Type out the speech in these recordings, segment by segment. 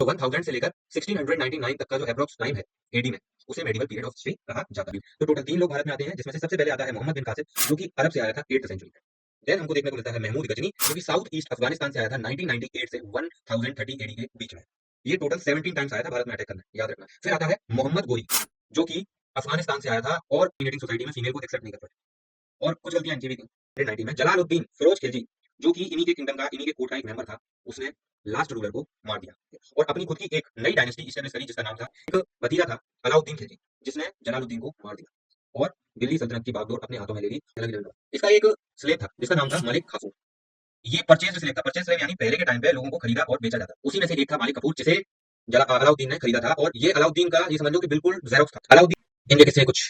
तो 1000 से लेकर 1699 तक का जो अप्रोक्स टाइम है एडी में, उसे मेडिवल पीरियड ऑफ हिस्ट्री कहा जाता है। तो टोटल 3 लोग भारत में आते हैं, जिसमें से सबसे पहले आता है मोहम्मद बिन कासिम, जो कि अरब से आया था 8th सेंचुरी में। देन हमको देखने को मिलता है महमूद गजनी, जो कि साउथ ईस्ट अफगानिस्तान से आया था 1998 से 1030 एडी के बीच में। ये टोटल 17 टाइम्स आया था भारत में अटैक करने, याद रखना। फिर आता है मोहम्मद गोरी, जो कि अफगानिस्तान से आया था और डोमिनेटिंग सोसाइटी में फीमेल को एक्सेप्ट नहीं करता था, और कुछ गलतियां इनकी भी थी। 1990 में जलालुद्दीन फिरोज खिलजी, जो कि इन्हीं के किंगडम का, इन्हीं के कोर्ट का एक मेंबर था, उसने लास्ट रूलर को मार दिया और अपनी खुद की एक नई डायनेस्टी इस्टेब्लिश करी, जिसका नाम था, एक भतीजा था अलाउद्दीन खिलजी, जिसने जलालुद्दीन को मार दिया और दिल्ली सल्तनत की बागडोर अपने हाथों में ले ली। अलग अलग इसका एक स्लेव था जिसका नाम था मलिक काफूर। ये परचेज स्लेव था। परचेज स्लेव यानी पहले के टाइम पे लोगों को खरीदा और बेचा जाता। उसी में से एक था मालिक कपूर, जिसे अलाउद्दीन ने खरीदा था, और ये अलाउद्दीन का, ये समझ लो कि बिल्कुल जेरोक्स था अलाउद्दीन। इनके किस्से कुछ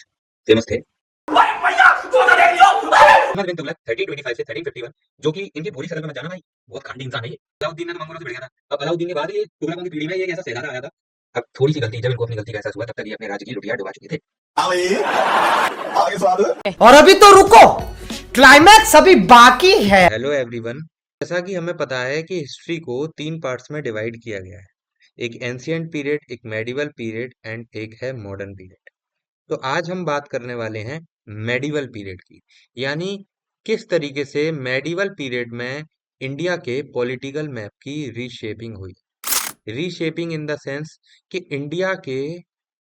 फेमस थे। अहमद बिन तुगलक 1325 से 1351, जो कि इनकी भोली शक्ल में मत जाना भाई, बहुत खांडी इंसान है ये। अलाउद्दीन ने तो मंगोलों से भिड़ गया था। अब अलाउद्दीन के बाद ये तुगलकों की पीढ़ी में ये एक ऐसा सहलारा आया था। अब थोड़ी सी गलती, जब इनको अपनी गलती का एहसास हुआ, तब तक ये अपने राज्य की लुटिया डुबा चुके थे। आगे सवाल। और अभी तो रुको, क्लाइमैक्स अभी बाकी है। Hello everyone. जैसा कि हमें पता है कि हिस्ट्री को 3 पार्ट्स में डिवाइड किया गया है। एक एंशियंट पीरियड, एक मेडिवल पीरियड एंड एक है मॉडर्न पीरियड। तो आज हम बात करने वाले हैं मेडिवल पीरियड की, यानी किस तरीके से मेडिवल पीरियड में इंडिया के पॉलिटिकल मैप की रीशेपिंग हुई। रीशेपिंग इन द सेंस कि इंडिया के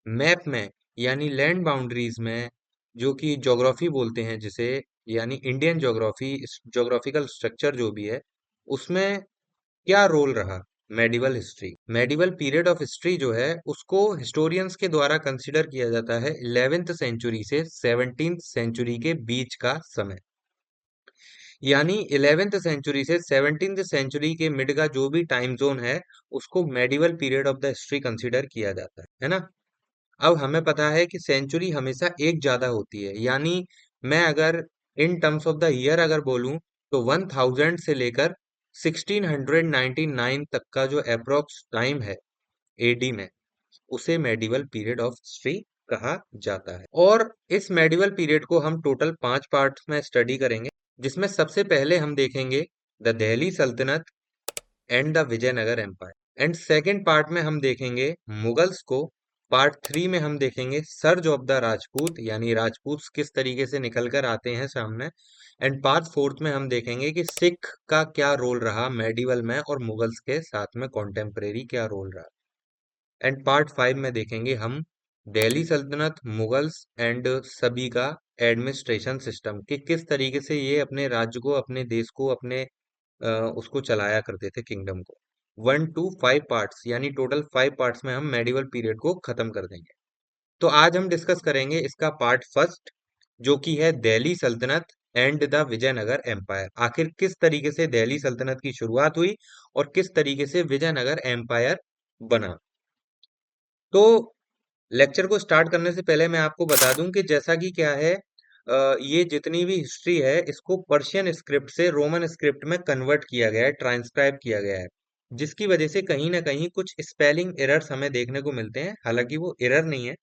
मैप में, यानी लैंड बाउंड्रीज में, जो कि ज्योग्राफी बोलते हैं जिसे, यानी इंडियन ज्योग्राफी, ज्योग्राफिकल स्ट्रक्चर जो भी है, उसमें क्या रोल रहा medieval history. Medieval period of history जो है उसको हिस्टोरियंस के द्वारा कंसिडर किया जाता है 11th सेंचुरी से 17th सेंचुरी के बीच का समय। यानी 11th सेंचुरी से 17th सेंचुरी के मिड का जो भी टाइम जोन है, उसको medieval period of the history consider किया जाता है ना। अब हमें पता है कि सेंचुरी हमेशा एक ज्यादा होती है, यानी मैं अगर in terms of the year अगर बोलूं, तो 1000 से लेकर 1699 तक का जो अप्रोक्स टाइम है एडी में, उसे मेडिवल पीरियड ऑफ हिस्ट्री कहा जाता है। और इस मेडिवल पीरियड को हम टोटल 5 पार्ट्स में स्टडी करेंगे, जिसमें सबसे पहले हम देखेंगे the Delhi sultanate and the Vijayanagara empire, and second part में हम देखेंगे मुगल्स को। पार्ट 3 में हम देखेंगे सर्ज ऑफ द राजपूत, यानी राजपूत किस तरीके से निकल कर आते हैं सामने। एंड पार्ट 4 में हम देखेंगे कि सिख का क्या रोल रहा मेडिवल में, और मुगल्स के साथ में कॉन्टेम्परेरी क्या रोल रहा। एंड पार्ट 5 में देखेंगे हम दिल्ली सल्तनत, मुगल्स एंड सभी का एडमिनिस्ट्रेशन सिस्टम, कि किस तरीके से ये अपने राज्य को, अपने देश को, अपने उसको चलाया करते थे, किंगडम को। 1 to 5 पार्ट्स, यानी टोटल 5 पार्ट्स में हम मेडिवल पीरियड को खत्म कर देंगे। तो आज हम डिस्कस करेंगे इसका पार्ट फर्स्ट, जो कि है Delhi sultanate and the Vijayanagara empire. आखिर किस तरीके से दिल्ली सल्तनत की शुरुआत हुई और किस तरीके से विजयनगर एम्पायर बना। तो लेक्चर को स्टार्ट करने से पहले मैं आपको बता दूं कि जैसा कि क्या है, ये जितनी भी हिस्ट्री है इसको पर्शियन स्क्रिप्ट से रोमन स्क्रिप्ट में कन्वर्ट किया गया है, ट्रांसक्राइब किया गया है, जिसकी वजह से कहीं ना कहीं कुछ स्पेलिंग एरर्स हमें देखने को मिलते हैं। हालांकि वो एरर नहीं है,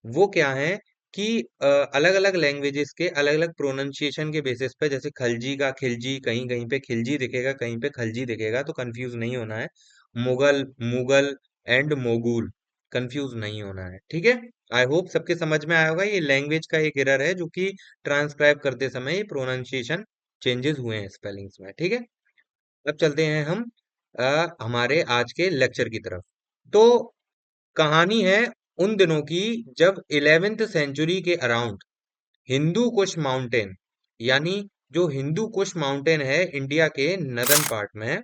वो क्या है कि अलग अलग लैंग्वेजेस के अलग अलग प्रोनाउंसिएशन के बेसिस पे, जैसे खलजी का खिलजी, कहीं कहीं पे खिलजी दिखेगा, कहीं पे खलजी दिखेगा, तो कंफ्यूज नहीं होना है। Mughal, Mughal and Mogul, confuse नहीं होना है, ठीक है। आई होप सबके समझ में आया होगा। ये लैंग्वेज का एक एरर है, जो कि ट्रांसक्राइब करते समय ये प्रोनाउंसिएशन चेंजेस हुए हैं स्पेलिंग्स में, ठीक है। अब चलते हैं हम हमारे आज के लेक्चर की तरफ। तो कहानी है उन दिनों की, जब 11th सेंचुरी के अराउंड हिंदू कुश माउंटेन, यानी जो हिंदू कुश माउंटेन है इंडिया के नदन पार्ट में,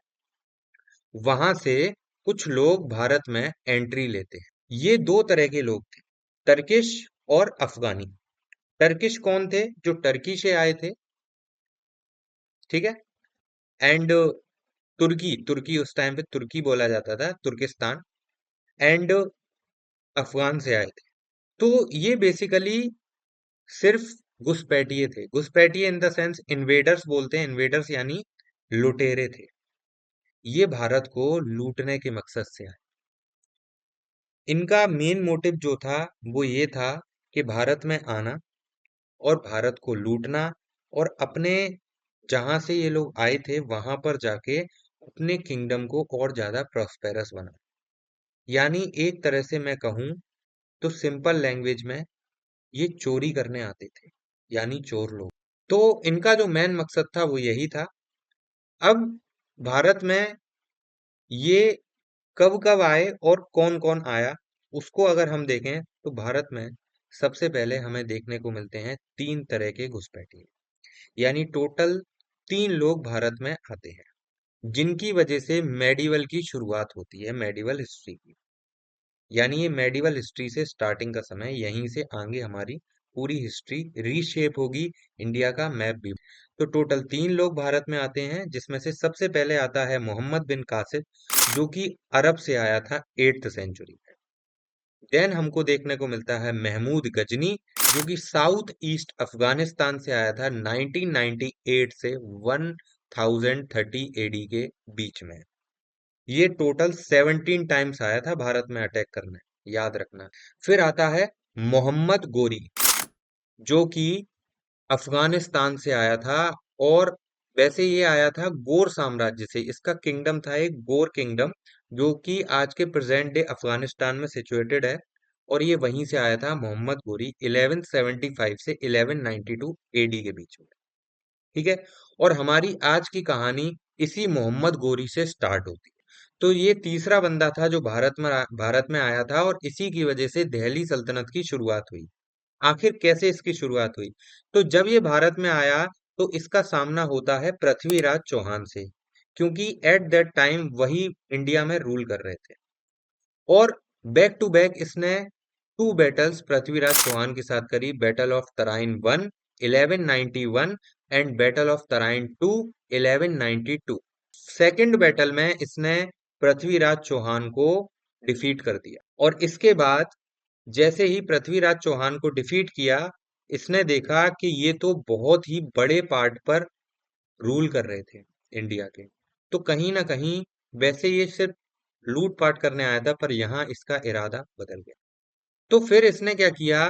वहां से कुछ लोग भारत में एंट्री लेते हैं। ये दो तरह के लोग थे, टर्किश और अफगानी। टर्किश कौन थे? जो टर्की से आए थे, ठीक है। एंड तुर्की, तुर्की उस टाइम पे तुर्की बोला जाता था, तुर्किस्तान। एंड अफगान से आए थे। तो ये बेसिकली सिर्फ घुसपैठिए थे। घुसपैठिए इन द सेंस इन्वेडर्स बोलते हैं, इन्वेडर्स यानी लुटेरे थे। ये भारत को लूटने के मकसद से आए। इनका मेन मोटिव जो था वो ये था कि भारत में आना और भारत को लूटना, और अपने जहां से ये लोग आए थे वहां पर जाके अपने किंगडम को और ज्यादा प्रॉस्पेरस बना। यानी एक तरह से मैं कहूं तो सिंपल लैंग्वेज में ये चोरी करने आते थे, यानी चोर लोग। तो इनका जो मेन मकसद था वो यही था। अब भारत में ये कब कब आए और कौन कौन आया, उसको अगर हम देखें तो भारत में सबसे पहले हमें देखने को मिलते हैं तीन तरह के घुसपैठिए। यानी टोटल तीन लोग भारत में आते हैं, जिनकी वजह से मेडिवल की शुरुआत होती है, मेडिवल हिस्ट्री की। यानी ये मेडिवल हिस्ट्री से स्टार्टिंग का समय, यहीं से आगे हमारी पूरी हिस्ट्री रीशेप होगी, इंडिया का मैप भी। तो टोटल तीन लोग भारत में आते हैं, जिसमें से सबसे पहले आता है मोहम्मद बिन कासिम, जो कि अरब से आया था 8th सेंचुरी में। देन हमको देखने को मिलता है महमूद गजनी, जो कि साउथ ईस्ट अफगानिस्तान से आया था 1998 से 1030 एडी के बीच में। ये टोटल 17 टाइम्स आया था भारत में अटैक करने, याद रखना। फिर आता है मोहम्मद गोरी, जो कि अफगानिस्तान से आया था, और वैसे ये आया था गोर साम्राज्य से। इसका किंगडम था एक गोर किंगडम, जो कि आज के प्रेजेंट डे अफगानिस्तान में सिचुएटेड है। और ये वहीं से आया था मोहम्मद गोरी 1175 से 1192 एडी के बीच में। ठीक है। और हमारी आज की कहानी इसी मोहम्मद गोरी से स्टार्ट होती है। तो ये तीसरा बंदा था जो भारत में आया था, और इसी की वजह से दिल्ली सल्तनत की शुरुआत हुई। आखिर कैसे इसकी शुरुआत हुई? तो जब ये भारत में आया तो इसका सामना होता है पृथ्वीराज चौहान से, क्योंकि एट दैट टाइम वही इंडिया में रूल कर रहे थे। और बैक टू बैक इसने टू बैटल्स पृथ्वीराज चौहान के साथ करी, battle of Tarain 1 1191 and battle of Tarain 2 1192। Second battle में इसने पृथ्वीराज चौहान को डिफीट कर दिया, और इसके बाद जैसे ही पृथ्वीराज चौहान को डिफीट किया, इसने देखा कि ये तो बहुत ही बड़े पार्ट पर रूल कर रहे थे इंडिया के। तो कहीं ना कहीं वैसे ये सिर्फ लूटपाट करने आया था, पर यहाँ इसका इरादा बदल गया। तो फिर इसने क्या किया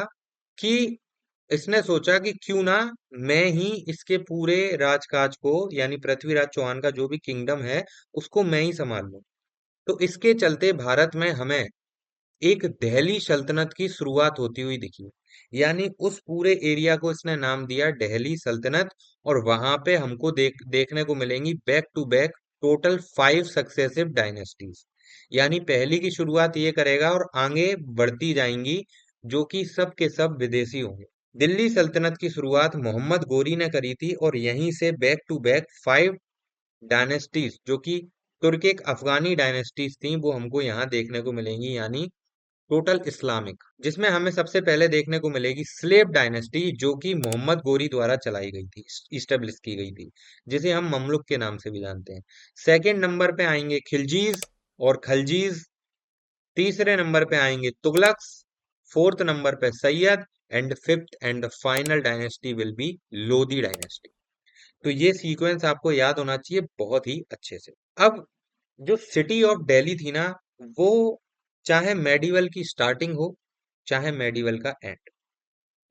कि इसने सोचा कि क्यों ना मैं ही इसके पूरे राजकाज को, यानी पृथ्वीराज चौहान का जो भी किंगडम है, उसको मैं ही संभाल लूं। तो इसके चलते भारत में हमें एक दिल्ली सल्तनत की शुरुआत होती हुई दिखी। यानी उस पूरे एरिया को इसने नाम दिया दिल्ली सल्तनत। और वहां पे हमको देखने को मिलेंगी back to back total 5 successive dynasties. यानी पहली की शुरुआत ये करेगा और आगे बढ़ती जाएंगी, जो कि सब के सब विदेशी होंगे। दिल्ली सल्तनत की शुरुआत मोहम्मद गोरी ने करी थी, और यहीं से बैक टू बैक 5 डायनेस्टीज, जो कि तुर्किक अफगानी डायनेस्टीज थी, वो हमको यहाँ देखने को मिलेंगी। यानी टोटल इस्लामिक, जिसमें हमें सबसे पहले देखने को मिलेगी स्लेव डायनेस्टी, जो कि मोहम्मद गोरी द्वारा चलाई गई थी, इस्टेब्लिश की गई थी, जिसे हम ममलुक के नाम से भी जानते हैं। सेकंड नंबर पे आएंगे खिलजीज और खलजीज। तीसरे नंबर पे आएंगे तुगलक्स। फोर्थ नंबर पे Syed. And fifth and the final dynasty will be Lodhi dynasty. तो ये सीक्वेंस आपको याद होना चाहिए बहुत ही अच्छे से। अब जो सिटी ऑफ दिल्ली थी ना, वो चाहे मेडिवल की स्टार्टिंग हो, चाहे मेडिवल का एंड,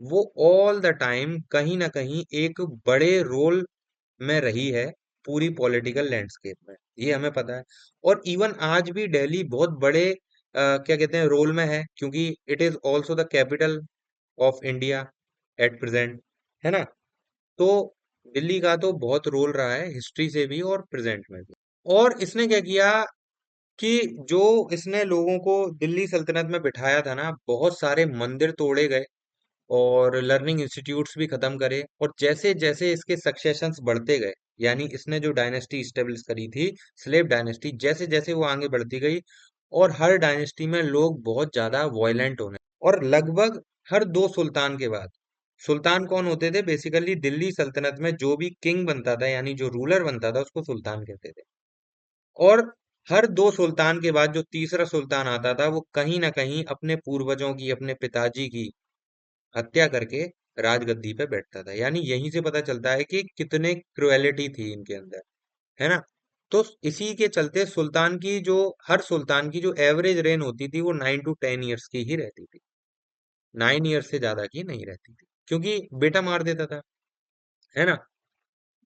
वो ऑल द टाइम कहीं ना कहीं एक बड़े रोल में रही है पूरी पॉलिटिकल लैंडस्केप में, ये हमें पता है। और इवन आज भी दिल्ली बहुत बड़े क्या कहते हैं रोल में है, क्योंकि it is also the capital of India at present, है ना। तो दिल्ली का तो बहुत रोल रहा है हिस्ट्री से भी और प्रेजेंट में भी। और इसने क्या किया कि जो इसने लोगों को दिल्ली सल्तनत में बिठाया था ना, बहुत सारे मंदिर तोड़े गए और लर्निंग इंस्टीट्यूट्स भी खत्म करे। और जैसे जैसे इसके सक्सेशंस बढ़ते गए, यानी इसने जो डायनेस्टी स्टेब्लिश करी थी स्लेव डायनेस्टी, जैसे जैसे वो आगे बढ़ती गई, और हर डायनेस्टी में लोग बहुत ज्यादा वॉयलेंट होने, और लगभग हर दो सुल्तान के बाद, सुल्तान कौन होते थे बेसिकली, दिल्ली सल्तनत में जो भी किंग बनता था, यानी जो रूलर बनता था, उसको सुल्तान कहते थे। और हर दो सुल्तान के बाद जो तीसरा सुल्तान आता था, वो कहीं ना कहीं अपने पूर्वजों की, अपने पिताजी की हत्या करके राजगद्दी पे बैठता था। यानी यहीं से पता चलता है कि कितने क्रुएलिटी थी इनके अंदर, है ना। तो इसी के चलते सुल्तान की जो, हर सुल्तान की जो एवरेज रेन होती थी, वो 9 to 10 years की ही रहती थी। 9 years से ज्यादा की नहीं रहती थी, क्योंकि बेटा मार देता था, है ना।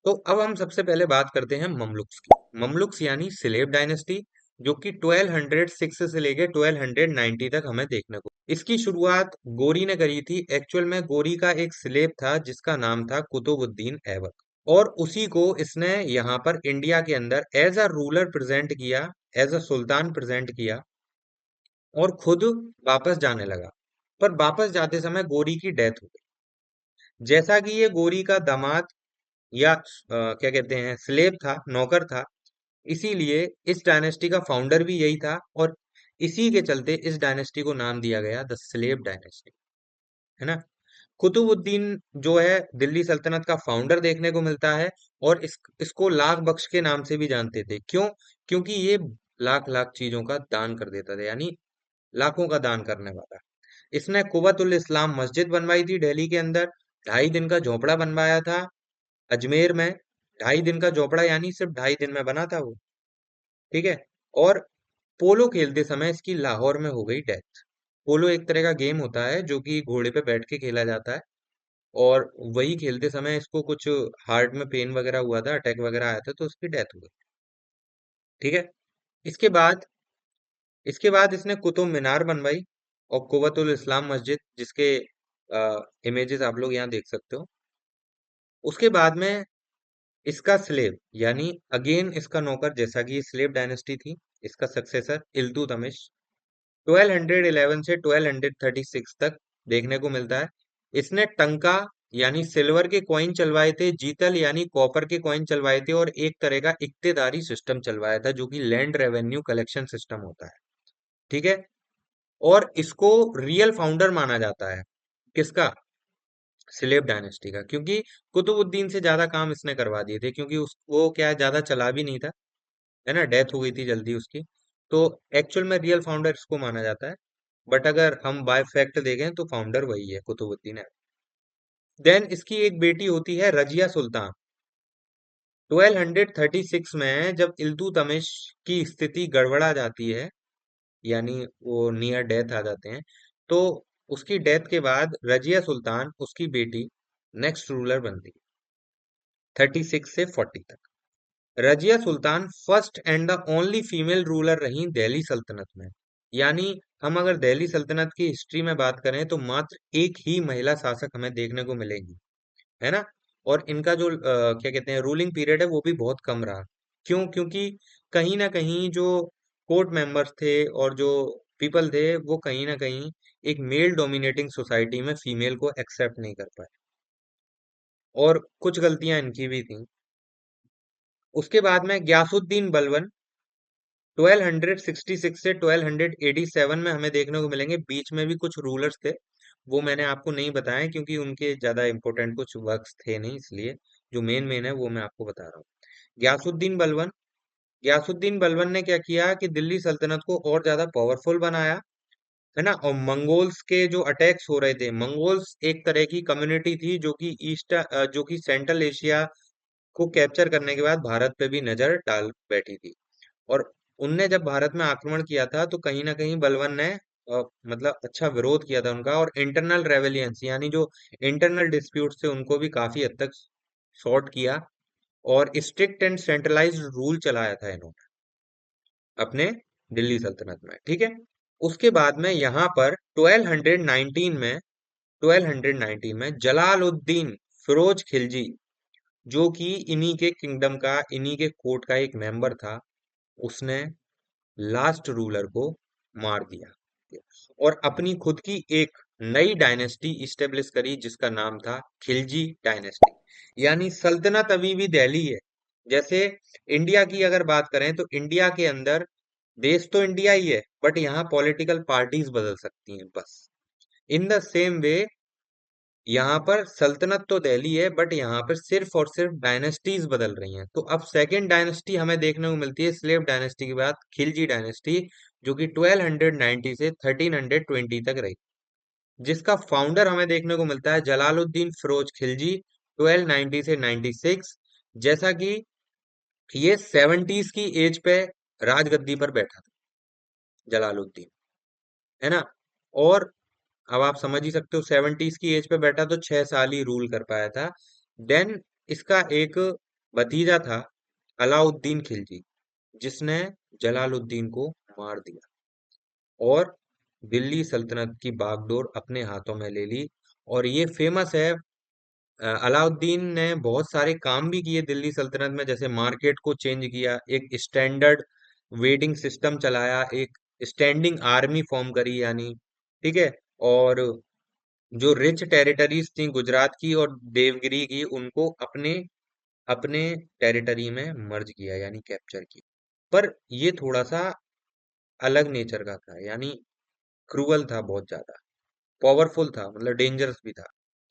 तो अब हम सबसे पहले बात करते हैं ममलुक्स की। ममलुक्स यानी स्लेव डायनेस्टी, जो कि 1206 से लेके 1290 तक हमें देखने को। इसकी शुरुआत गोरी ने करी थी। एक्चुअल में गोरी का एक स्लेब था जिसका नाम था कुतुबुद्दीन ऐबक, और उसी को इसने यहाँ पर इंडिया के अंदर एज अ रूलर प्रेजेंट किया, एज अ सुल्तान प्रेजेंट किया, और खुद वापस जाने लगा। पर वापस जाते समय गोरी की डेथ हो गई। जैसा कि ये गोरी का दामाद या क्या कहते हैं, स्लेब था, नौकर था, इसीलिए इस डायनेस्टी का फाउंडर भी यही था, और इसी के चलते इस डायनेस्टी को नाम दिया गया द स्लेव डायनेस्टी, है ना। कुतुबुद्दीन जो है दिल्ली सल्तनत का फाउंडर देखने को मिलता है, और इसको लाख बख्श के नाम से भी जानते थे। क्यों? क्योंकि ये लाख लाख चीजों का दान कर देता था, यानी लाखों का दान करने वाला। इसने कुवतुल इस्लाम मस्जिद बनवाई थी दिल्ली के अंदर, 2.5 दिन का झोपड़ा बनवाया था अजमेर में, 2.5 दिन का झोपड़ा, यानी सिर्फ 2.5 दिन में बना था वो, ठीक है। और पोलो खेलते समय इसकी लाहौर में हो गई डेथ। पोलो एक तरह का गेम होता है जो कि घोड़े पे बैठ के खेला जाता है, और वही खेलते समय इसको कुछ हार्ट में पेन वगैरह हुआ था, अटैक वगैरह आया था, तो उसकी डेथ हो गई, ठीक है। इसके बाद इसके बाद इसने कुतुब मीनार बनवाई, और कुवतुल इस्लाम मस्जिद, जिसके इमेजेस आप लोग यहाँ देख सकते हो। उसके बाद में इसका स्लेव, यानी अगेन इसका नौकर, जैसा कि ये स्लेव डायनेस्टी थी, इसका सक्सेसर इल्तुतमिश 1211 से 1236 तक देखने को मिलता है। इसने टंका यानी सिल्वर के कॉइन चलवाए थे, जीतल यानी कॉपर के कॉइन चलवाए थे, और एक तरह का इक्तेदारी सिस्टम चलवाया था जो कि लैंड रेवेन्यू कलेक्शन सिस्टम होता है, ठीक है। और इसको रियल फाउंडर माना जाता है, किसका? स्लेव डायनेस्टी का, क्योंकि कुतुबुद्दीन से ज्यादा काम इसने करवा दिए थे, क्योंकि उस वो क्या है, ज्यादा चला भी नहीं था, है ना, डेथ हो गई थी जल्दी उसकी। तो एक्चुअल में रियल फाउंडर इसको माना जाता है, बट अगर हम बाय फैक्ट देखें तो फाउंडर वही है, कुतुबुद्दीन है। देन इसकी एक बेटी होती है रजिया सुल्तान। 1236 में जब इल्तुतमिश की स्थिति गड़बड़ा जाती है, यानी वो नियर डेथ आ जाते हैं, तो उसकी डेथ के बाद रजिया सुल्तान, उसकी बेटी, नेक्स्ट रूलर बनती है 36 से 40 तक। Razia Sultan first and the only female ruler रही दिल्ली सल्तनत में। यानी हम अगर दिल्ली सल्तनत की हिस्ट्री में बात करें तो मात्र एक ही महिला शासक हमें देखने को मिलेगी, है ना। और इनका जो क्या कहते हैं, रूलिंग पीरियड है वो भी बहुत कम रहा। क्यों? क्योंकि कहीं ना कहीं जो कोर्ट मेंबर्स थे और जो पीपल थे, वो कहीं ना कहीं एक मेल डोमिनेटिंग सोसाइटी में फीमेल को एक्सेप्ट नहीं कर पाए, और कुछ गलतियां इनकी भी थी। उसके बाद में गयासुद्दीन बलबन 1266 से 1287 में हमें देखने को मिलेंगे। बीच में भी कुछ रूलर्स थे, वो मैंने आपको नहीं बताया क्योंकि उनके ज्यादा इंपॉर्टेंट कुछ वर्क्स थे नहीं, इसलिए जो मेन मेन है वो मैं आपको बता रहा हूँ। गयासुद्दीन बलबन गयासुद्दीन बलबन ने क्या किया कि दिल्ली सल्तनत को और ज्यादा पावरफुल बनाया, है ना। और मंगोल्स के जो अटैक्स हो रहे थे, मंगोल्स एक तरह की कम्युनिटी थी जो कि सेंट्रल एशिया को कैप्चर करने के बाद भारत पे भी नजर डाल बैठी थी। और उनने जब भारत में आक्रमण किया था तो कहीं ना कहीं बलबन ने मतलब अच्छा विरोध किया था उनका, और इंटरनल रेवेलियंस यानी जो इंटरनल डिस्प्यूट थे उनको भी काफी हद तक सॉर्ट किया, और स्ट्रिक्ट एंड सेंट्रलाइज्ड रूल चलाया था इन्होंने अपने दिल्ली सल्तनत में, ठीक है। उसके बाद में यहाँ पर 1219 में जलालुद्दीन फिरोज खिलजी, जो कि इन्हीं के किंगडम का, इन्हीं के कोर्ट का एक मेंबर था, उसने लास्ट रूलर को मार दिया, और अपनी खुद की एक नई डायनेस्टी इस्टेब्लिश करी जिसका नाम था खिलजी डायनेस्टी। यानी सल्तनत अभी भी दिल्ली है। जैसे इंडिया की अगर बात करें तो इंडिया के अंदर देश तो इंडिया ही है, बट यहाँ पॉलिटिकल पार्टीज बदल सकती हैं बस। इन द सेम वे यहाँ पर सल्तनत तो दिल्ली है, बट यहाँ पर सिर्फ और सिर्फ डायनेस्टीज बदल रही हैं। तो अब सेकेंड डायनेस्टी हमें देखने को मिलती है स्लेव डायनेस्टी के बाद, खिलजी डायनेस्टी, जो कि 1290 से 1320 तक रही, जिसका फाउंडर हमें देखने को मिलता है जलालुद्दीन फिरोज खिलजी 1290 से 96। जैसा कि ये 70s की एज पे राजगद्दी पर बैठा था जलालुद्दीन, है ना। और अब आप समझ ही सकते हो, 70s की एज पे बैठा तो 6 साल ही रूल कर पाया था। देन इसका एक भतीजा था अलाउद्दीन खिलजी, जिसने जलालुद्दीन को मार दिया और दिल्ली सल्तनत की बागडोर अपने हाथों में ले ली। और ये फेमस है, अलाउद्दीन ने बहुत सारे काम भी किए दिल्ली सल्तनत में, जैसे मार्केट को चेंज किया, एक स्टैंडर्ड वेटिंग सिस्टम चलाया, एक स्टैंडिंग आर्मी फॉर्म करी यानी, ठीक है। और जो रिच टेरिटरीज थी गुजरात की और देवगिरी की, उनको अपने अपने टेरिटरी में मर्ज किया यानी कैप्चर किया। पर ये थोड़ा सा अलग नेचर का था, यानी क्रूअल था बहुत ज्यादा, पावरफुल था, मतलब डेंजरस भी था,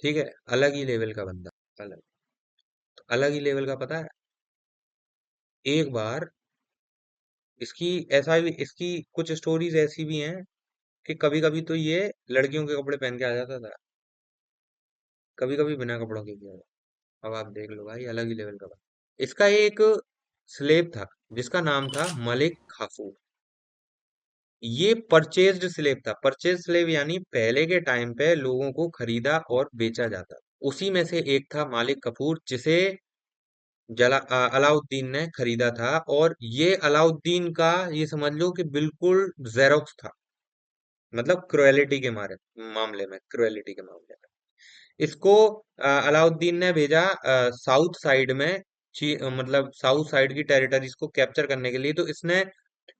ठीक है। अलग ही लेवल का बंदा, अलग, तो अलग ही लेवल का पता है। एक बार इसकी ऐसा भी, इसकी कुछ स्टोरीज ऐसी भी हैं कि कभी कभी तो ये लड़कियों के कपड़े पहन के आ जाता था, कभी कभी बिना कपड़ों के भी आ जाता। अब आप देख लो भाई, अलग ही लेवल का बंदा। इसका एक स्लेव था जिसका नाम था मलिक काफूर। ये परचेज्ड स्लेव था। परचेज स्लेव यानी पहले के टाइम पे लोगों को खरीदा और बेचा जाता। उसी में से एक था मालिक कफूर, जिसे अलाउद्दीन ने खरीदा था। और ये अलाउद्दीन का, ये समझ लो कि बिल्कुल जेरोक्स था, मतलब क्रुएलिटी के मारे मामले में, क्रुएलिटी के मामले में। इसको अलाउद्दीन ने भेजा साउथ साइड में, मतलब साउथ साइड की टेरिटरीज को कैप्चर करने के लिए। तो इसने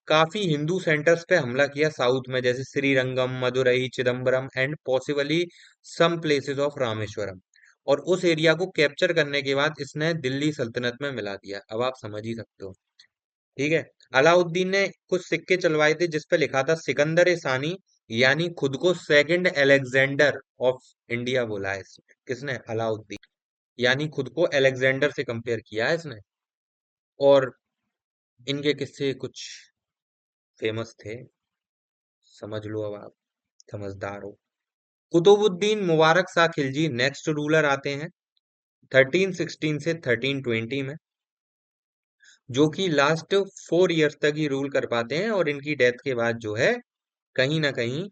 काफी हिंदू सेंटर्स पे हमला किया साउथ में, जैसे Srirangam, Madurai, Chidambaram and possibly some places of Rameswaram. और उस एरिया को कैप्चर करने के बाद इसने दिल्ली सल्तनत में मिला दिया। अब आप समझ ही सकते हो, ठीक है। अलाउद्दीन ने कुछ सिक्के चलवाए थे जिस पे लिखा था सिकंदर ए सानी, यानी खुद को सेकंड अलेक्जेंडर ऑफ इंडिया बोला है इसने। किसने? अलाउद्दीन। यानी खुद को अलेक्जेंडर से कंपेयर किया है इसने। और इनके किस्से कुछ फेमस थे, समझ लो अब आप समझदार हो। कुतुबुद्दीन मुबारक शाह खिलजी नेक्स्ट रूलर आते हैं 1316 से 1320 में, जो कि लास्ट 4 इयर्स तक ही रूल कर पाते हैं। और इनकी डेथ के बाद जो है, कहीं ना कहीं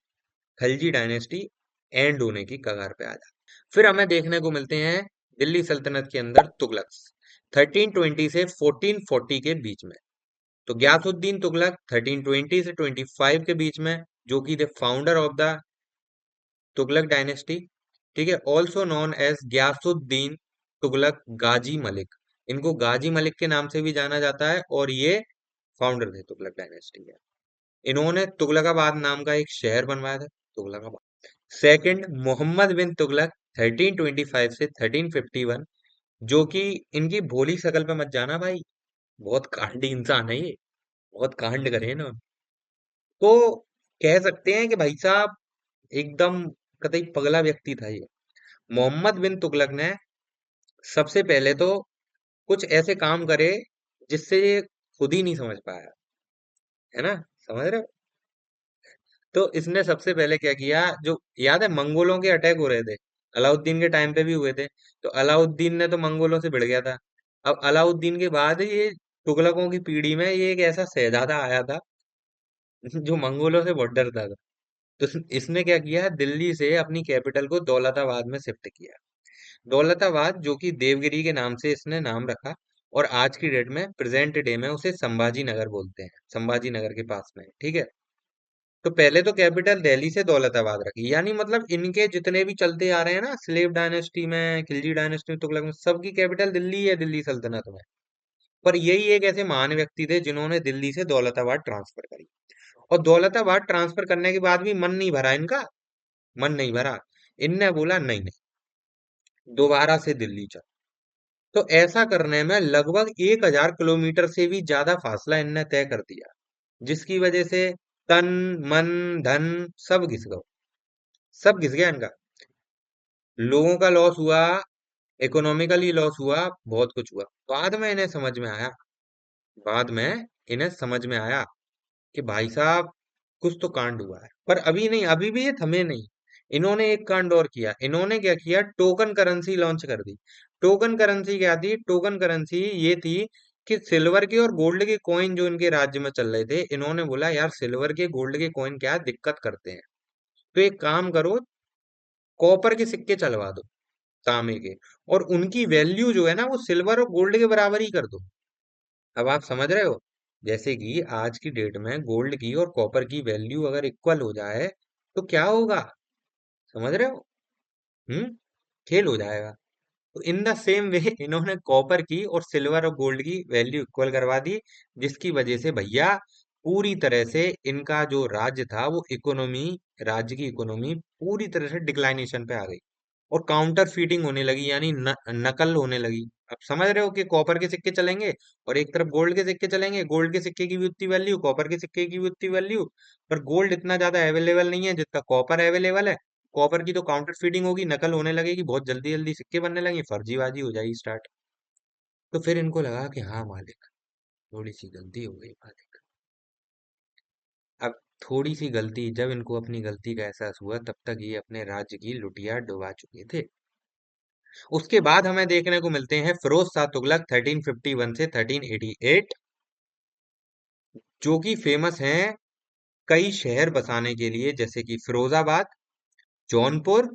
खिलजी डायनेस्टी एंड होने की कगार पे आ जाती। फिर हमें देखने को मिलते हैं दिल्ली सल्तनत के अंदर तुगलक 1320 से 1440 के बीच में। तो गयासुद्दीन तुगलक 1320 से 25 के बीच में, जो कि the founder of the Tughlaq dynasty, ठीक है। Also known as Ghiyasuddin Tughlaq Ghazi Malik. इनको गाजी मलिक के नाम से भी जाना जाता है और ये फाउंडर थे तुगलक डायनेस्टी के। इन्होंने तुगलकाबाद नाम का एक शहर बनवाया था, तुगलकाबाद। सेकंड, मोहम्मद बिन तुगलक 1325 से 1351, जो कि इनकी भोली शक्ल पे मत जाना भाई, बहुत कांडी इंसान है ये, बहुत कांड करे इन्होंने। तो कह सकते हैं कि भाई साहब एकदम कतई पगला व्यक्ति था ये। मोहम्मद बिन तुगलक ने सबसे पहले तो कुछ ऐसे काम करे जिससे ये खुद ही नहीं समझ पाया, है ना, समझ रहे हो। तो इसने सबसे पहले क्या किया, जो याद है मंगोलों के अटैक हो रहे थे, अलाउद्दीन के टाइम पे भी हुए थे। तो अलाउद्दीन ने तो मंगोलों से भिड़ गया था। अब अलाउद्दीन के बाद ये तुगलकों की पीढ़ी में ये एक ऐसा शहजादा आया था जो मंगोलों से बहुत डरता था। तो इसने क्या किया, दिल्ली से अपनी कैपिटल को दौलताबाद में शिफ्ट किया। दौलताबाद, जो कि देवगिरी के नाम से इसने नाम रखा। और आज की डेट में, प्रेजेंट डे में, उसे संभाजी नगर बोलते हैं, संभाजी नगर के पास में है, ठीक है। तो पहले तो कैपिटल दिल्ली से दौलताबाद रखी, यानी मतलब इनके जितने भी चलते आ रहे हैं ना, स्लेव डायनेस्टी में, खिलजी डायनेस्टी में, तुगलक में, सबकी कैपिटल दिल्ली है, दिल्ली सल्तनत में। पर यही एक ऐसे महान व्यक्ति थे जिन्होंने दिल्ली से दौलताबाद ट्रांसफर करी। और दौलताबाद ट्रांसफर करने के बाद भी मन नहीं भरा इनका, मन नहीं भरा। इनने बोला नहीं नहीं, दोबारा से दिल्ली चल। तो ऐसा करने में लगभग 1000 किलोमीटर से भी ज्यादा फासला इनने तय कर दिया, जिसकी वजह से तन, मन, धन सब घिस गए, सब घिस गया इनका। लोगों का लॉस हुआ, इकोनॉमिकली लॉस हुआ, बहुत कुछ हुआ। बाद में इन्हें समझ में आया, बाद में इन्हें समझ में आया कि भाई साहब कुछ तो कांड हुआ है। पर अभी नहीं, अभी भी ये थमे नहीं। इन्होंने एक कांड और किया। इन्होंने क्या किया, टोकन करेंसी लॉन्च कर दी। टोकन करेंसी क्या थी? टोकन करेंसी ये थी कि सिल्वर के और गोल्ड के कॉइन जो इनके राज्य में चल रहे थे, इन्होंने बोला यार सिल्वर के गोल्ड के कॉइन क्या दिक्कत करते हैं, तो एक काम करो, कॉपर के सिक्के चलवा दो, तांबे के। और उनकी वैल्यू जो है ना, वो सिल्वर और गोल्ड के बराबर ही कर दो। अब आप समझ रहे हो। जैसे कि आज की डेट में गोल्ड की और कॉपर की वैल्यू अगर इक्वल हो जाए तो क्या होगा, समझ रहे हो? हम्म, खेल हो जाएगा। तो इन द सेम वे इन्होंने कॉपर की और सिल्वर और गोल्ड की वैल्यू इक्वल करवा दी, जिसकी वजह से भैया पूरी तरह से इनका जो राज्य था वो इकोनॉमी, राज्य की इकोनॉमी पूरी तरह से डिक्लाइनेशन पे आ गई और काउंटर फीटिंग होने लगी, यानी नकल होने लगी। अब समझ रहे हो कि कॉपर के सिक्के चलेंगे और एक तरफ गोल्ड के सिक्के चलेंगे, गोल्ड के सिक्के की भी उतनी वैल्यू, कॉपर के सिक्के की भी उतनी वैल्यू, पर गोल्ड इतना ज्यादा अवेलेबल नहीं है जितना कॉपर अवेलेबल है। कॉपर की तो काउंटर फीडिंग होगी, नकल होने लगेगी, बहुत जल्दी जल्दी सिक्के बनने लगेंगे, फर्जीबाजी हो जाएगी स्टार्ट। तो फिर इनको लगा कि हाँ मालिक, थोड़ी सी गलती हो गई मालिक। अब थोड़ी सी गलती, जब इनको अपनी गलती का एहसास हुआ तब तक ये अपने राज्य की लुटिया डुबा चुके थे। उसके बाद हमें देखने को मिलते हैं फिरोज शाह तुगलक 1351 से 1388, जो कि फेमस हैं कई शहर बसाने के लिए, जैसे कि फिरोजाबाद, जौनपुर,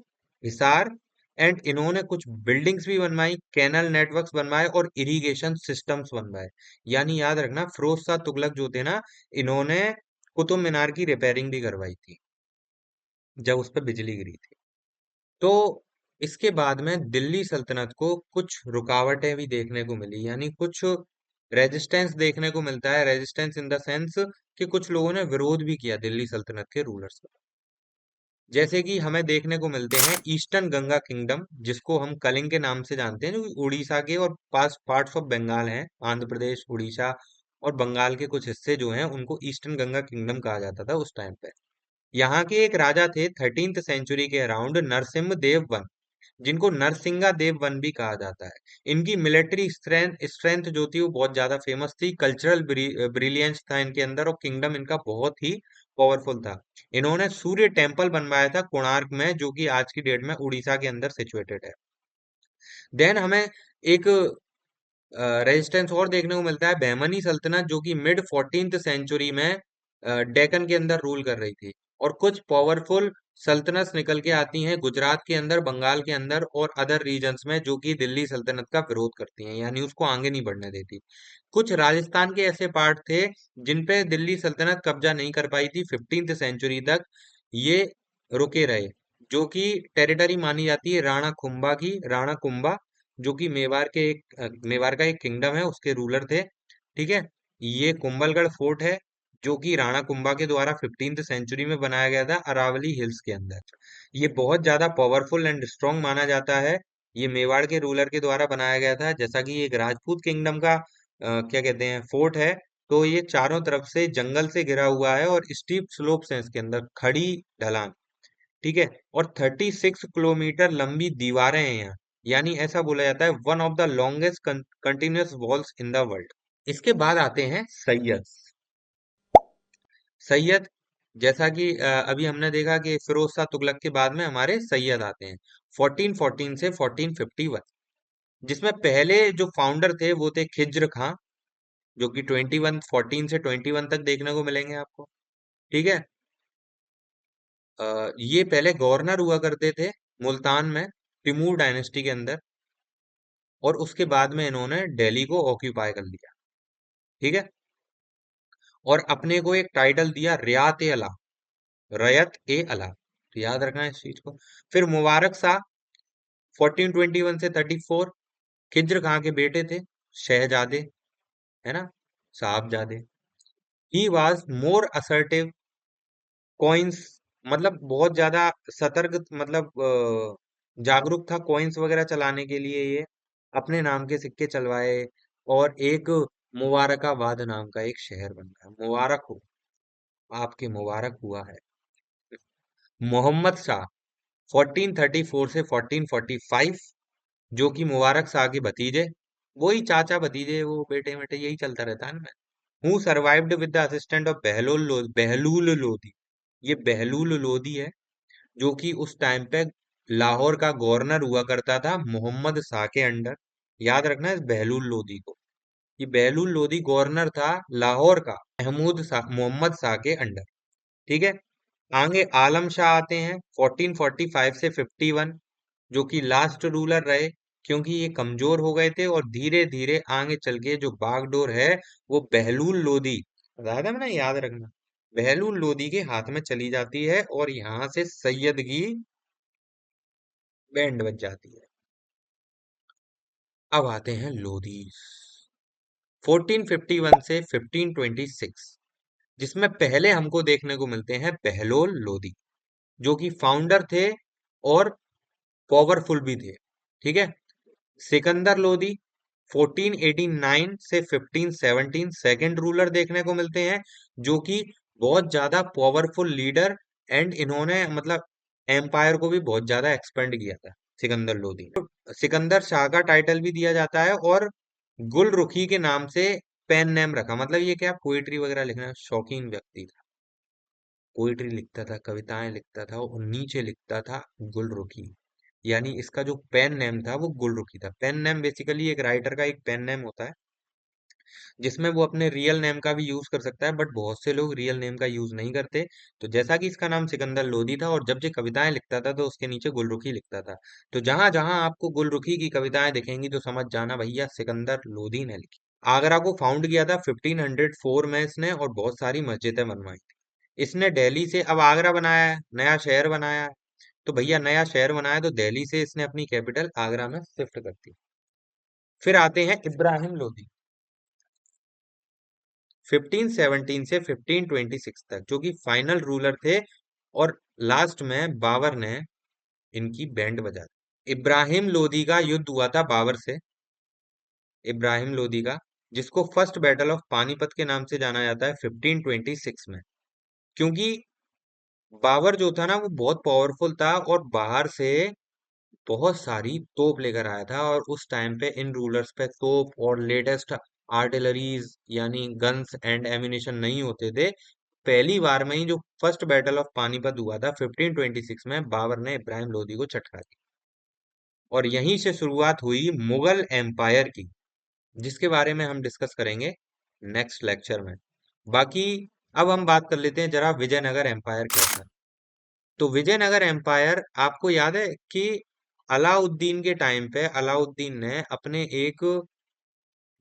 हिसार, एंड इन्होंने कुछ बिल्डिंग्स भी बनवाई, कैनल नेटवर्क्स बनवाए और इरिगेशन सिस्टम्स बनवाए। यानी याद रखना, फिरोज शाह तुगलक जो थे ना, इन्होंने कुतुब मीनार की रिपेयरिंग भी करवाई थी जब उस पर बिजली गिरी थी। तो इसके बाद में दिल्ली सल्तनत को कुछ रुकावटें भी देखने को मिली, यानी कुछ रेजिस्टेंस देखने को मिलता है। रेजिस्टेंस इन द सेंस कि कुछ लोगों ने विरोध भी किया दिल्ली सल्तनत के रूलर्स का। जैसे कि हमें देखने को मिलते हैं ईस्टर्न गंगा किंगडम, जिसको हम कलिंग के नाम से जानते हैं, जो कि उड़ीसा के और पास पार्ट्स ऑफ बंगाल हैं, आंध्र प्रदेश, उड़ीसा और बंगाल के कुछ हिस्से जो हैं उनको ईस्टर्न गंगा किंगडम कहा जाता था उस टाइम पे। यहाँ के एक राजा थे 13th सेंचुरी के अराउंड, नरसिम्हा देव वन, जिनको नरसिंगा देव वन भी कहा जाता है। इनकी मिलिट्री स्ट्रेंथ स्ट्रेंथ जो थी वो बहुत ज्यादा फेमस थी, कल्चरल ब्रिलियंस था इनके अंदर और किंगडम इनका बहुत ही पावरफुल था। इन्होंने सूर्य टेम्पल बनवाया था कोणार्क में, जो कि आज की डेट में उड़ीसा के अंदर सिचुएटेड है। देन हमें एक रेजिस्टेंस और देखने को मिलता है, बहमनी सल्तनत, जो कि मिड 14th सेंचुरी में डेक्कन के अंदर रूल कर रही थी। और कुछ पावरफुल सल्तनत निकल के आती हैं गुजरात के अंदर, बंगाल के अंदर और अदर रीजन्स में, जो कि दिल्ली सल्तनत का विरोध करती हैं, यानी उसको आगे नहीं बढ़ने देती। कुछ राजस्थान के ऐसे पार्ट थे जिन पे दिल्ली सल्तनत कब्जा नहीं कर पाई थी 15th सेंचुरी तक, ये रुके रहे, जो कि टेरिटरी मानी जाती है राणा कुंभा की, राणा कुंभा, जो कि मेवाड़ का एक किंगडम है, उसके रूलर थे। ठीक है, ये कुंभलगढ़ फोर्ट है, जो कि राणा कुंभा के द्वारा 15th सेंचुरी में बनाया गया था अरावली हिल्स के अंदर। ये बहुत ज्यादा पावरफुल एंड स्ट्रांग माना जाता है। ये मेवाड़ के रूलर के द्वारा बनाया गया था, जैसा कि ये एक राजपूत किंगडम का क्या कहते हैं फोर्ट है। तो ये चारों तरफ से जंगल से घिरा हुआ है और स्टीप स्लोप्स हैं इसके अंदर, खड़ी ढलान। ठीक है, और 36 किलोमीटर लंबी दीवारें हैं यहाँ, यानी ऐसा बोला जाता है one of the longest continuous walls in the world. इसके बाद आते हैं सैयद। सैयद, जैसा कि अभी हमने देखा कि फिरोज शाह तुगलक के बाद में हमारे सैयद आते हैं 1414 से 1451, जिसमें पहले जो फाउंडर थे वो थे खिज्र खां, जो कि 14 से 21 तक देखने को मिलेंगे आपको। ठीक है, ये पहले गवर्नर हुआ करते थे मुल्तान में, तिमूर डायनेस्टी के अंदर, और उसके बाद में इन्होंने दिल्ली को ऑक्यूपाई कर लिया। ठीक है, और अपने को एक टाइटल दिया रियात ए अला, रयत ए अला, तो याद रखना है इस चीज को। फिर मुबारक शाह 1421 से 34, खिज्र खां के बेटे थे, शहजादे, है ना, साहबजादे। He was more assertive coins, मतलब बहुत ज्यादा सतर्क, मतलब जागरूक था कॉइन्स वगैरह चलाने के लिए, ये अपने नाम के सिक्के चलवाए। और एक मुबारकाबाद नाम का एक शहर बन गया, मुबारक हो, आपके मुबारक हुआ है। मोहम्मद शाह 1434 से 1445, जो कि मुबारक शाह के भतीजे, वही चाचा भतीजे, वो बेटे बेटे यही चलता रहता है ना। Who survived with the assistant of Bahlul Lodi, ये बहलूल लोधी है, जो कि उस टाइम पे लाहौर का गवर्नर हुआ करता था मोहम्मद शाह के अंडर। याद रखना है इस बहलूल लोधी को, ये बहलूल लोधी गवर्नर था लाहौर का महमूद शाह, मोहम्मद शाह के अंडर। ठीक है, आगे आलम शाह आते हैं 1445 से 51, जो कि लास्ट रूलर रहे क्योंकि ये कमजोर हो गए थे और धीरे धीरे आगे चल के जो बागडोर है वो बहलूल लोदी, बताया था मैंने, याद रखना, बहलूल लोदी के हाथ में चली जाती है और यहाँ से सैयद की बैंड बज जाती है। अब आते हैं लोधी। 1451 से 1526, जिसमें पहले हमको देखने को मिलते हैं बहलोल लोधी, जो कि फाउंडर थे और पावरफुल भी थे। ठीक है। सिकंदर लोधी 1489 से 1517 सेकंड रूलर देखने को मिलते हैं, जो कि बहुत ज्यादा पावरफुल लीडर, एंड इन्होंने मतलब एम्पायर को भी बहुत ज्यादा एक्सपेंड किया था सिकंदर लोधी ने। तो सिकंदर शाह का टाइटल भी दिया जाता है और गुल रुखी के नाम से पेन नेम रखा, मतलब ये क्या, पोइट्री वगैरह लिखना शौकीन व्यक्ति था, पोइट्री लिखता था, कविताएं लिखता था और नीचे लिखता था गुलरुखी, यानी इसका जो पेन नेम था वो गुलरुखी था। पेन नेम बेसिकली एक राइटर का एक पेन नेम होता है जिसमें वो अपने रियल नेम का भी यूज कर सकता है, बट बहुत से लोग रियल नेम का यूज नहीं करते। तो जैसा कि इसका नाम सिकंदर लोधी था और जब ये कविताएं लिखता था तो उसके नीचे गुलरुखी लिखता था। तो जहां जहां आपको गुलरुखी की कविताएं दिखेंगी तो समझ जाना भैया सिकंदर लोधी ने लिखी। आगरा को फाउंड किया था 1504 में इसने और बहुत सारी मस्जिदें बनवाई थी इसने। दिल्ली से अब आगरा बनाया है, नया शहर बनाया है, तो भैया नया शहर बनाया तो दिल्ली से इसने अपनी कैपिटल आगरा में शिफ्ट कर दी। फिर आते हैं इब्राहिम लोधी, 1517 से 1526 तक, जो कि फाइनल रूलर थे और लास्ट में बाबर ने इनकी बैंड बजा दी। इब्राहिम लोधी का युद्ध हुआ था बाबर से, इब्राहिम लोधी का, जिसको फर्स्ट बैटल ऑफ पानीपत के नाम से जाना जाता है 1526 में। क्योंकि बाबर जो था ना वो बहुत पावरफुल था और बाहर से बहुत सारी तोप लेकर आया था, और उस टाइम पे इन रूलर्स पे तोप और लेटेस्ट आर्टिलरीज यानी गन्स एंड एम्यूनेशन नहीं होते थे। पहली बार में ही जो फर्स्ट बैटल ऑफ पानीपत हुआ था 1526 में, बाबर ने इब्राहिम लोदी को चटका दी और यहीं से शुरुआत हुई मुगल एम्पायर की, जिसके बारे में हम डिस्कस करेंगे नेक्स्ट लेक्चर में। बाकी अब हम बात कर लेते हैं जरा विजयनगर एम्पायर क्या था। तो विजयनगर एम्पायर, आपको याद है कि अलाउद्दीन के टाइम पे अलाउद्दीन ने अपने एक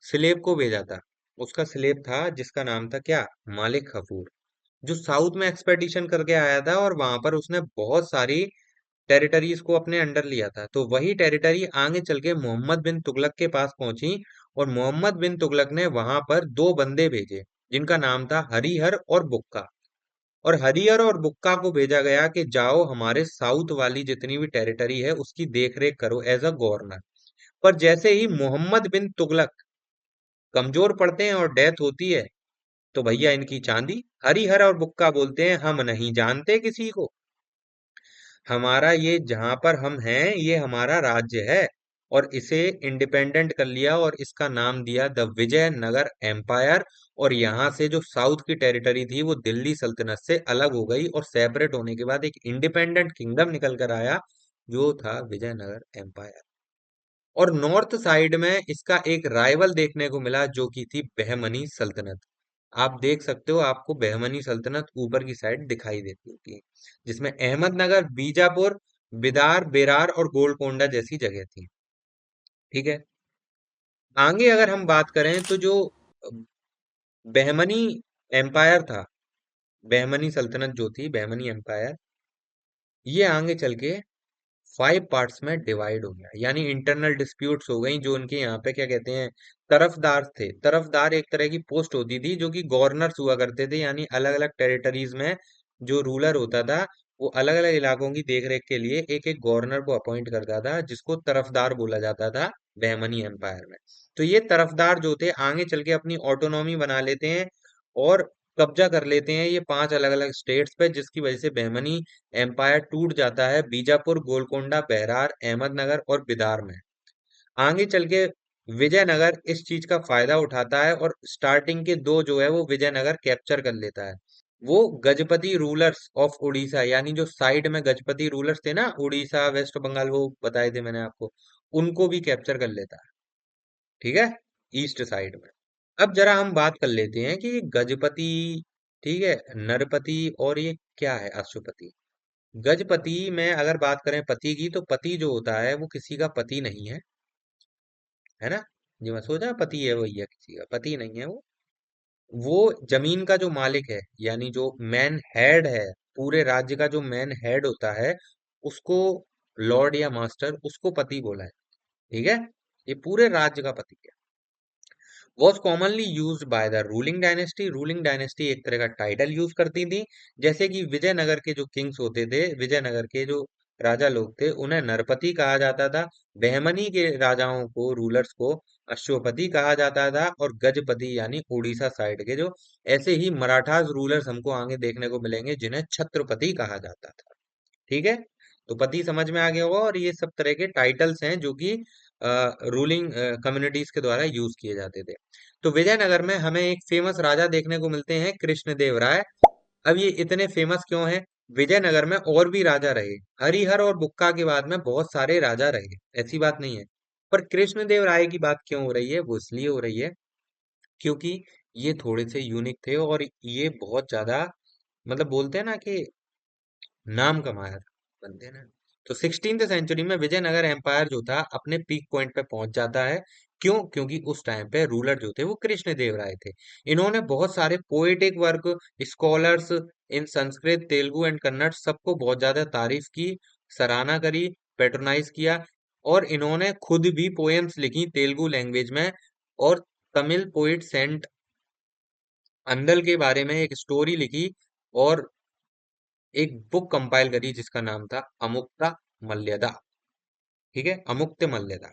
स्लेव को भेजा था। उसका स्लेव था जिसका नाम था क्या, मालिक कफूर, जो साउथ में एक्सपेडिशन करके आया था और वहां पर उसने बहुत सारी टेरिटरीज को अपने अंडर लिया था। तो वही टेरिटरी आगे चल के मोहम्मद बिन तुगलक के पास पहुंची और मोहम्मद बिन तुगलक ने वहां पर दो बंदे भेजे जिनका नाम था हरिहर और बुक्का। और हरिहर और बुक्का को भेजा गया कि जाओ हमारे साउथ वाली जितनी भी टेरिटरी है उसकी देखरेख करो एज अ गवर्नर। पर जैसे ही मोहम्मद बिन तुगलक कमजोर पड़ते हैं और डेथ होती है तो भैया इनकी चांदी। हरिहर और बुक्का बोलते हैं हम नहीं जानते किसी को, हमारा ये जहां पर हम हैं ये हमारा राज्य है, और इसे इंडिपेंडेंट कर लिया और इसका नाम दिया द विजयनगर एम्पायर। और यहाँ से जो साउथ की टेरिटरी थी वो दिल्ली सल्तनत से अलग हो गई और सेपरेट होने के बाद एक इंडिपेंडेंट किंगडम निकल कर आया जो था विजयनगर एम्पायर। और नॉर्थ साइड में इसका एक राइवल देखने को मिला जो कि थी बहमनी सल्तनत। आप देख सकते हो आपको बहमनी सल्तनत ऊपर की साइड दिखाई देती होती है, जिसमें अहमदनगर, बीजापुर, बिदार, बेरार और गोलकोंडा जैसी जगह थी। ठीक है। आगे अगर हम बात करें तो जो अ, बहमनी एम्पायर था, बहमनी सल्तनत जो थी, बहमनी एम्पायर, ये आगे चल के 5 पार्ट्स में डिवाइड हो गया, यानी इंटरनल डिस्प्यूट्स हो गई। जो उनके यहाँ पे क्या कहते हैं, तरफदार थे। तरफदार एक तरह की पोस्ट होती थी जो कि गवर्नर्स हुआ करते थे, यानी अलग अलग टेरिटरीज में जो रूलर होता था वो अलग अलग इलाकों की देखरेख के लिए एक एक गवर्नर को अपॉइंट करता था, जिसको तरफदार बोला जाता था बहमनी एम्पायर में। तो ये तरफदार जो थे आगे चल के अपनी ऑटोनॉमी बना लेते हैं और कब्जा कर लेते हैं ये 5 अलग अलग स्टेट्स पे, जिसकी वजह से बहमनी एम्पायर टूट जाता है बीजापुर, गोलकोंडा, बेरार, अहमदनगर और बिदार में। आगे चल के विजयनगर इस चीज का फायदा उठाता है और स्टार्टिंग के दो जो है वो विजयनगर कैप्चर कर लेता है। वो गजपति रूलर्स ऑफ उड़ीसा, यानी जो साइड में गजपति रूलर्स थे ना, उड़ीसा, वेस्ट बंगाल, वो बताए थे मैंने आपको, उनको भी कैप्चर कर लेता है। ठीक है, ईस्ट साइड में। अब जरा हम बात कर लेते हैं कि गजपति, ठीक है, नरपति और ये क्या है अश्वपति। गजपति में अगर बात करें पति की, तो पति जो होता है वो किसी का पति नहीं है, है ना। जी मैं सोचा पति है भैया, किसी का पति नहीं है वो जमीन का जो मालिक है, यानी जो मैन हेड है, पूरे राज्य का जो मैन हेड होता है, उसको लॉर्ड या मास्टर, उसको पति बोला है। ठीक है, ये पूरे राज्य का पति है। Was commonly use by the ruling dynasty. Ruling dynasty एक तरह का टाइटल यूज करती थी, जैसे कि विजयनगर के जो किंग्स होते थे, विजयनगर के जो राजा लोग थे, उन्हें नरपति कहा जाता था। बहमनी के राजाओं को, रूलर्स को अश्वपति कहा जाता था, और गजपति यानी उड़ीसा साइड के जो, ऐसे ही मराठास रूलर्स हमको आगे देखने को मिलेंगे जिन्हें छत्रपति कहा जाता था। ठीक है, तो पति समझ में आ गया होगा, और ये सब तरह के टाइटल्स हैं जो कि रूलिंग कम्युनिटीज के द्वारा यूज किए जाते थे। तो विजयनगर में हमें एक फेमस राजा देखने को मिलते हैं, कृष्णदेव राय। अब ये इतने फेमस क्यों हैं? विजयनगर में और भी राजा रहे, हरिहर और बुक्का के बाद में बहुत सारे राजा रहे, ऐसी बात नहीं है, पर कृष्णदेव राय की बात क्यों हो रही है? वो इसलिए हो रही है क्योंकि ये थोड़े से यूनिक थे, और ये बहुत ज्यादा, मतलब बोलते हैं ना कि नाम कमाया था बंदे ने। तो 16th सेंचुरी में विजयनगर एम्पायर जो था अपने पीक पॉइंट पे पहुंच जाता है। क्यों? क्योंकि उस टाइम पे रूलर जो थे वो कृष्णदेव राय थे। इन्होंने बहुत सारे poetic work, scholars in Sanskrit, Telugu and Kannada, सबको बहुत ज्यादा तारीफ की, सराहना करी, पेट्रोनाइज किया, और इन्होंने खुद भी पोएम्स लिखी तेलुगु लैंग्वेज में। और तमिल पोइट सेंट अंदल के बारे में एक स्टोरी लिखी, और एक बुक कंपाइल करी जिसका नाम था अमुक्ता मल्यदा। ठीक है, अमुक्त मल्यदा,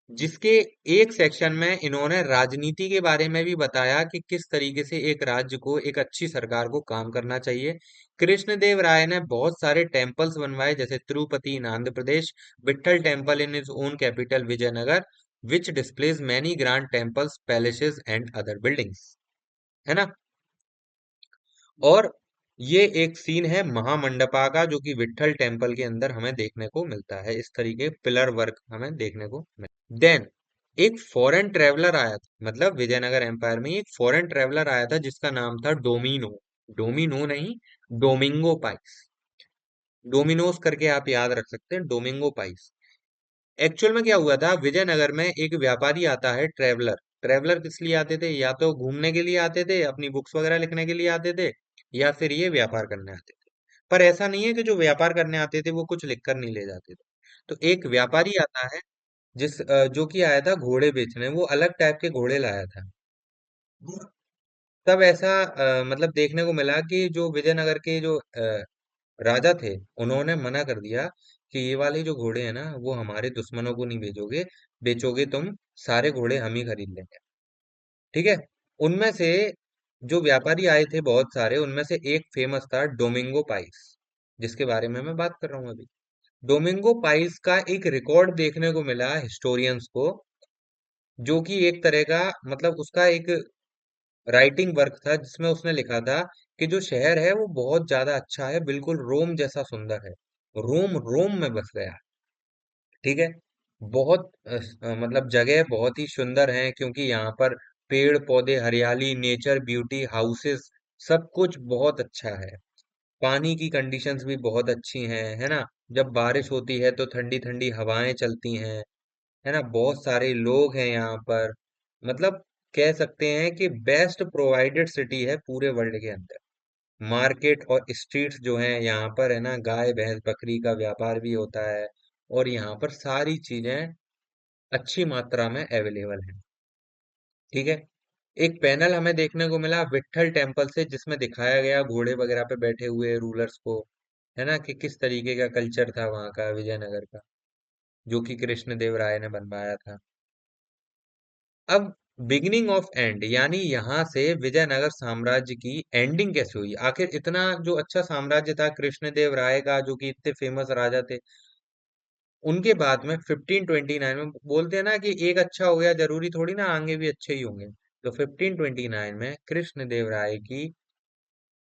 जिसके एक सेक्शन में इन्होंने राजनीति के बारे में भी बताया कि किस तरीके से एक राज्य को, एक अच्छी सरकार को काम करना चाहिए। कृष्णदेव राय ने बहुत सारे टेम्पल्स बनवाए, जैसे Tirupati in Andhra Pradesh, Vitthal temple in his own capital Vijayanagar, which displays many grand temples, palaces and other buildings. है ना। और ये एक सीन है महामंडपा का, जो कि विट्ठल टेम्पल के अंदर हमें देखने को मिलता है। इस तरीके पिलर वर्क हमें देखने को मिलता। देन एक फॉरेन ट्रेवलर आया था, मतलब विजयनगर एम्पायर में एक फॉरेन ट्रेवलर आया था जिसका नाम था डोमिनो। डोमिनो नहीं, डोमिंगो पाइस। डोमिनोज करके आप याद रख सकते हैं, डोमिंगो पाइस। एक्चुअल में क्या हुआ था, विजयनगर में एक व्यापारी आता है, ट्रेवलर। ट्रेवलर किस लिए आते थे? या तो घूमने के लिए आते थे, अपनी बुक्स वगैरह लिखने के लिए आते थे, या फिर ये व्यापार करने आते थे। पर ऐसा नहीं है कि जो व्यापार करने आते थे वो कुछ लिखकर नहीं ले जाते थे। तो एक व्यापारी आता है, जो कि आया था घोड़े बेचने, वो अलग टाइप के घोड़े लाया था। तब ऐसा मतलब देखने को मिला कि जो विजयनगर के जो राजा थे, उन्होंने मना कर दिया कि ये वाले जो घोड़े हैं ना, वो हमारे दुश्मनों को नहीं बेचोगे, बेचोगे तुम, सारे घोड़े हम ही खरीद लेंगे। ठीक है। उनमें से जो व्यापारी आए थे बहुत सारे, उनमें से एक फेमस था डोमिंगो पाइस, जिसके बारे में मैं बात कर रहा हूँ अभी। डोमिंगो पाइस का एक रिकॉर्ड देखने को मिला हिस्टोरियंस को, जो कि एक तरह का, मतलब उसका एक राइटिंग वर्क था जिसमें उसने लिखा था कि जो शहर है वो बहुत ज्यादा अच्छा है, बिल्कुल रोम जैसा सुंदर है। रोम, रोम में बस गया। ठीक है। बहुत मतलब जगह बहुत ही सुंदर है, क्योंकि यहाँ पर पेड़ पौधे, हरियाली, नेचर ब्यूटी, हाउसेस, सब कुछ बहुत अच्छा है। पानी की कंडीशंस भी बहुत अच्छी हैं, है ना। जब बारिश होती है तो ठंडी ठंडी हवाएं चलती हैं, है ना। बहुत सारे लोग हैं यहाँ पर, मतलब कह सकते हैं कि बेस्ट प्रोवाइडेड सिटी है पूरे वर्ल्ड के अंदर। मार्केट और स्ट्रीट्स जो हैं यहाँ पर, है ना, गाय भैंस बकरी का व्यापार भी होता है, और यहाँ पर सारी चीजें अच्छी मात्रा में अवेलेबल हैं। ठीक है। एक पैनल हमें देखने को मिला विट्ठल टेम्पल से, जिसमें दिखाया गया घोड़े वगैरह पे बैठे हुए रूलर्स को, है ना, कि किस तरीके का कल्चर था वहाँ का, विजयनगर का, जो कि कृष्णदेव राय ने बनवाया था। अब बिगिनिंग ऑफ एंड, यानी यहाँ से विजयनगर साम्राज्य की एंडिंग कैसे हुई? आखिर इतना जो अच्छा साम्राज्य था कृष्णदेव राय का, जो कि इतने फेमस राजा थे, उनके बाद में 1529 में, बोलते हैं ना कि एक अच्छा हो गया जरूरी थोड़ी ना आगे भी अच्छे ही होंगे। तो 1529 में कृष्णदेव राय की,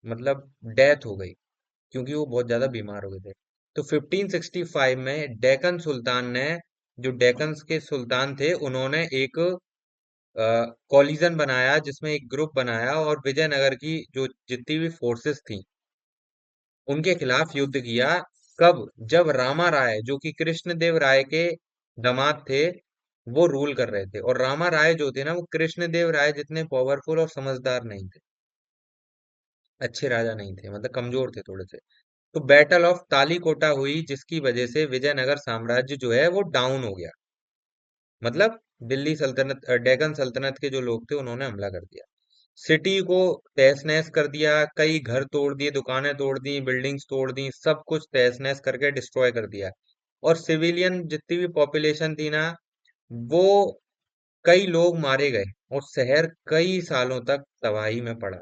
मतलब डेथ हो गई, क्योंकि वो बहुत ज्यादा बीमार हो गए थे। तो 1565 में डेक्कन सुल्तान ने, जो डेक्कन के सुल्तान थे, उन्होंने एक कॉलिजन बनाया, जिसमें एक ग्रुप बनाया, और विजयनगर की जो जितनी भी फोर्सेस थी उनके खिलाफ युद्ध किया। कब? जब रामा राय, जो कि कृष्णदेव राय के दामाद थे, वो रूल कर रहे थे, और रामा राय जो थे ना, वो कृष्णदेव राय जितने पावरफुल और समझदार नहीं थे, अच्छे राजा नहीं थे, मतलब कमजोर थे थोड़े से। तो बैटल ऑफ तालीकोटा हुई, जिसकी वजह से विजयनगर साम्राज्य जो है वो डाउन हो गया। मतलब दिल्ली सल्तनत, डेक्कन सल्तनत के जो लोग थे उन्होंने हमला कर दिया, सिटी को तहस नहस कर दिया, कई घर तोड़ दिए, दुकानें तोड़ दी, बिल्डिंग्स तोड़ दी, सब कुछ तहस नहस करके डिस्ट्रॉय कर दिया। और सिविलियन जितनी भी पॉपुलेशन थी ना, वो कई लोग मारे गए, और शहर कई सालों तक तबाही में पड़ा।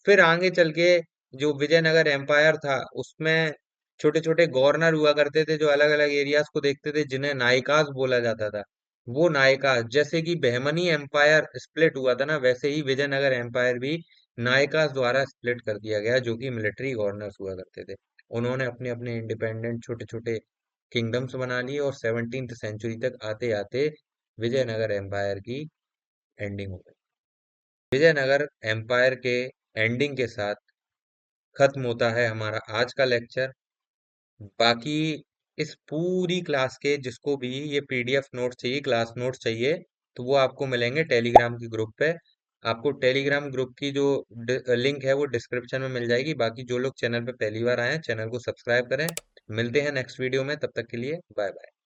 फिर आगे चल के जो विजयनगर एम्पायर था, उसमें छोटे छोटे गवर्नर हुआ करते थे, जो अलग अलग एरियाज को देखते थे, जिन्हें नायकास बोला जाता था। वो नायकास, जैसे कि बहमनी एम्पायर स्प्लिट हुआ था ना, वैसे ही विजयनगर एम्पायर भी नायकास द्वारा स्प्लिट कर दिया गया, जो कि मिलिट्री गवर्नर्स हुआ करते थे। उन्होंने अपने अपने इंडिपेंडेंट छोटे छोटे किंगडम्स बना लिए, और 17th सेंचुरी तक आते आते विजयनगर एम्पायर की एंडिंग हो गई। विजयनगर एम्पायर के एंडिंग के साथ खत्म होता है हमारा आज का लेक्चर। बाकी इस पूरी क्लास के जिसको भी ये पीडीएफ नोट्स चाहिए, क्लास नोट्स चाहिए, तो वो आपको मिलेंगे टेलीग्राम की ग्रुप पे। आपको टेलीग्राम ग्रुप की जो लिंक है वो डिस्क्रिप्शन में मिल जाएगी। बाकी जो लोग चैनल पे पहली बार आए हैं, चैनल को सब्सक्राइब करें। मिलते हैं नेक्स्ट वीडियो में, तब तक के लिए बाय बाय।